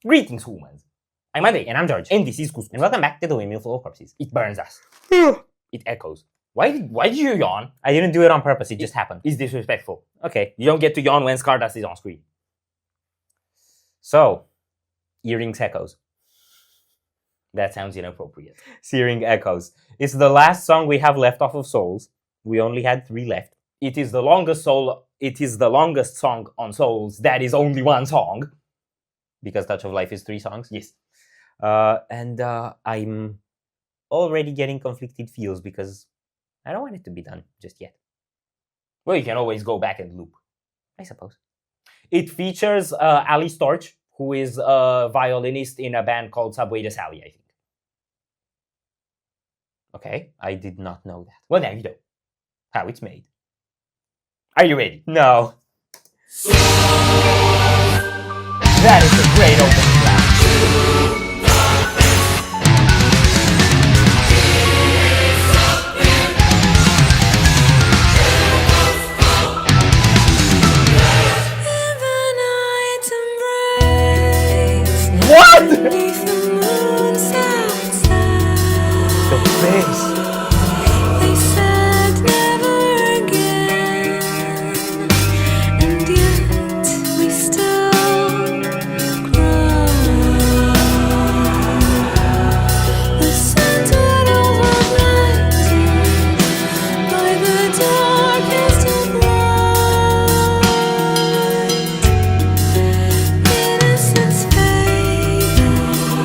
Greetings, humans. I'm Ade. And I'm George. And this is Couscous. And welcome back to the Windmill full of corpses. It burns us. It echoes. Why did you yawn? I didn't do it on purpose. It just happened. It's disrespectful. Okay, you don't get to yawn when Scardust is on screen. So, Earrings echoes. That sounds inappropriate. Searing echoes. It's the last song we have left off of Souls. We only had 3 left. It is the longest song on Souls. That is only 1 song. Because Touch of Life is 3 songs. Yes. And I'm already getting conflicted feels because I don't want it to be done just yet. Well, you can always go back and loop, I suppose. It features Ali Storch, who is a violinist in a band called Subway to Sally, I think. Okay, I did not know that. Well, now you know how it's made. Are you ready? No. That is a great opening track. What? The face. They said never again, and yet we still cry. The scented overnight by the darkest of light. Innocence faded.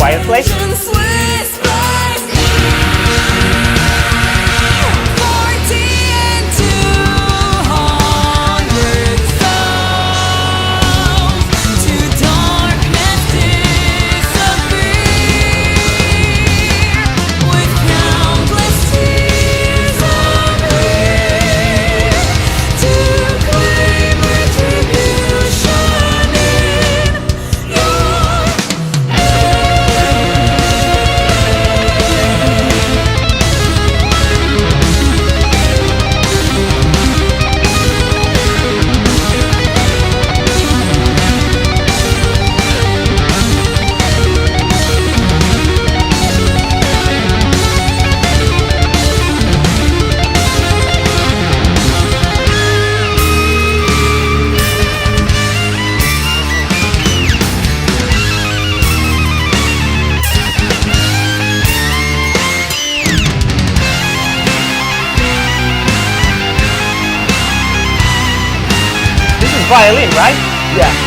Quiet Place? Violin, right? Yeah.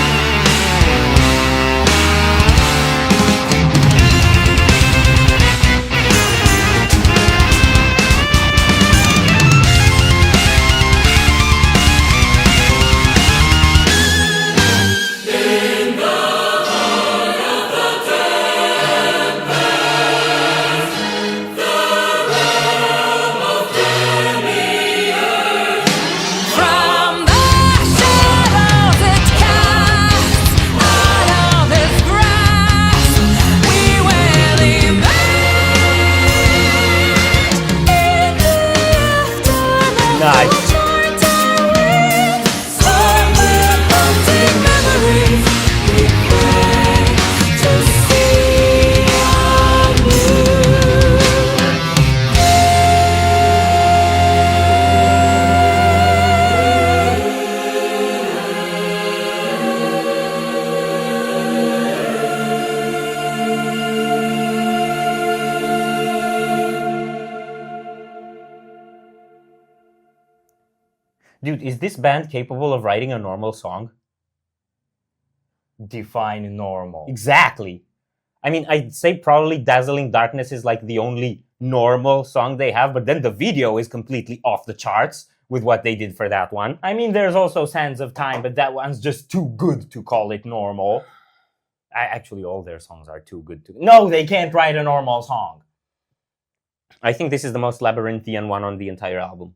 Nice. Dude, is this band capable of writing a normal song? Define normal. Exactly. I mean, I'd say probably Dazzling Darkness is like the only normal song they have, but then the video is completely off the charts with what they did for that one. I mean, there's also Sands of Time, but that one's just too good to call it normal. Actually, all their songs are too good to... No, they can't write a normal song. I think this is the most labyrinthian one on the entire album.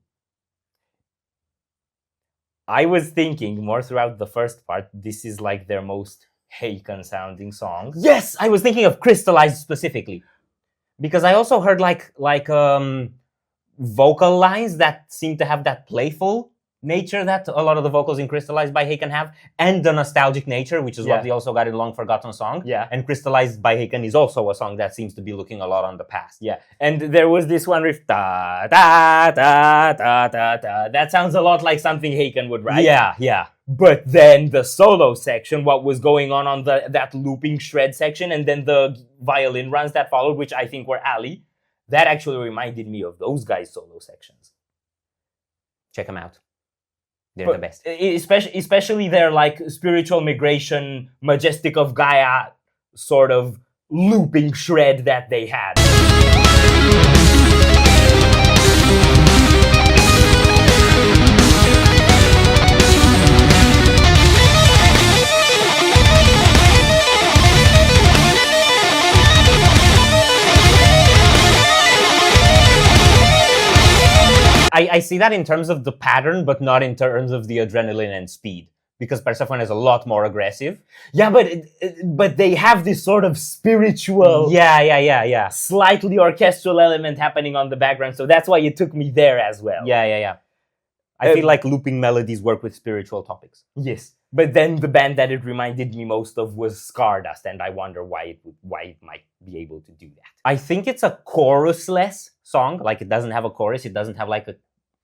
I was thinking more throughout the first part, this is like their most Haken-sounding song. Yes! I was thinking of Crystallized specifically. Because I also heard like vocal lines that seem to have that playful nature that a lot of the vocals in Crystallized by Haken have, and the nostalgic nature, which is what they also got in Long Forgotten Song. Yeah. And Crystallized by Haken is also a song that seems to be looking a lot on the past. Yeah. And there was this one riff, da da da da da da. That sounds a lot like something Haken would write. Yeah, yeah. But then the solo section, what was going on that looping shred section, and then the violin runs that followed, which I think were Ali, that actually reminded me of those guys' solo sections. Check them out. They're the best. Especially their like spiritual migration, Majestic of Gaia sort of looping shred that they had. I see that in terms of the pattern, but not in terms of the adrenaline and speed. Because Persephone is a lot more aggressive. Yeah, but they have this sort of spiritual... Yeah. Slightly orchestral element happening on the background, so that's why it took me there as well. Yeah. I feel like looping melodies work with spiritual topics. Yes. But then the band that it reminded me most of was Scardust, and I wonder why it might be able to do that. I think it's a chorus-less song. Like, it doesn't have a chorus. It doesn't have, like, a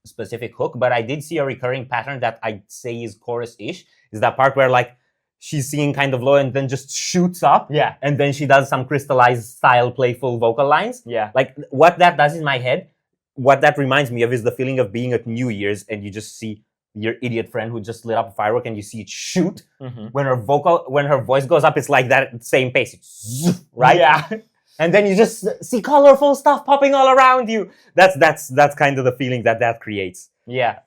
specific hook. But I did see a recurring pattern that I'd say is chorus-ish. Is that part where, like, she's singing kind of low and then just shoots up. Yeah. And then she does some crystallized-style, playful vocal lines. Yeah. Like, what that does in my head, what that reminds me of is the feeling of being at New Year's and you just see your idiot friend who just lit up a firework and you see it shoot. Mm-hmm. When her voice goes up, it's like that at the same pace. It's zoom, right? Yeah. And then you just see colorful stuff popping all around you. That's kind of the feeling that creates. Yeah.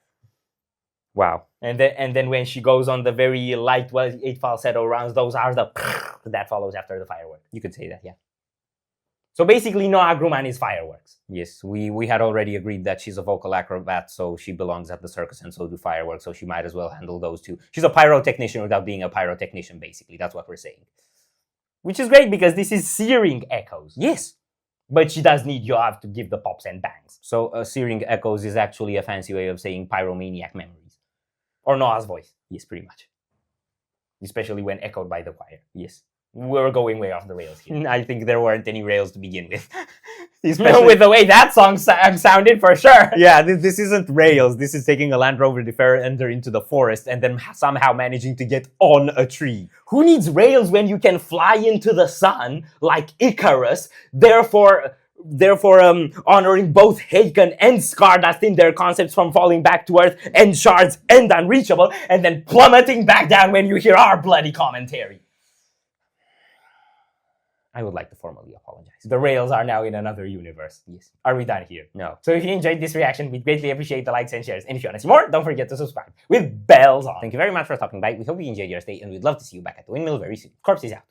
Wow. And then when she goes on the very light 8 falsetto rounds, those are the that follows after the firework. You could say that, yeah. So basically, no Agruman is fireworks. Yes, we had already agreed that she's a vocal acrobat, so she belongs at the circus and so do fireworks, so she might as well handle those two. She's a pyrotechnician without being a pyrotechnician, basically. That's what we're saying. Which is great because this is searing echoes. Yes. But she does need you have to give the pops and bangs. So searing echoes is actually a fancy way of saying pyromaniac memories. Or Noah's voice. Yes, pretty much. Especially when echoed by the choir. Yes. We're going way off the rails here. I think there weren't any rails to begin with. With the way that song sounded, for sure. Yeah, this isn't rails. This is taking a Land Rover Defender into the forest and then somehow managing to get on a tree. Who needs rails when you can fly into the sun like Icarus, therefore honoring both Haken and Scardust in their concepts from falling back to Earth and shards and unreachable, and then plummeting back down when you hear our bloody commentary. I would like to formally apologize. The rails are now in another universe. Yes. Are we done here? No. So if you enjoyed this reaction, we'd greatly appreciate the likes and shares. And if you want to see more, don't forget to subscribe with bells on. Thank you very much for stopping by. We hope you enjoyed your stay and we'd love to see you back at the Windmill very soon. Corpse is out.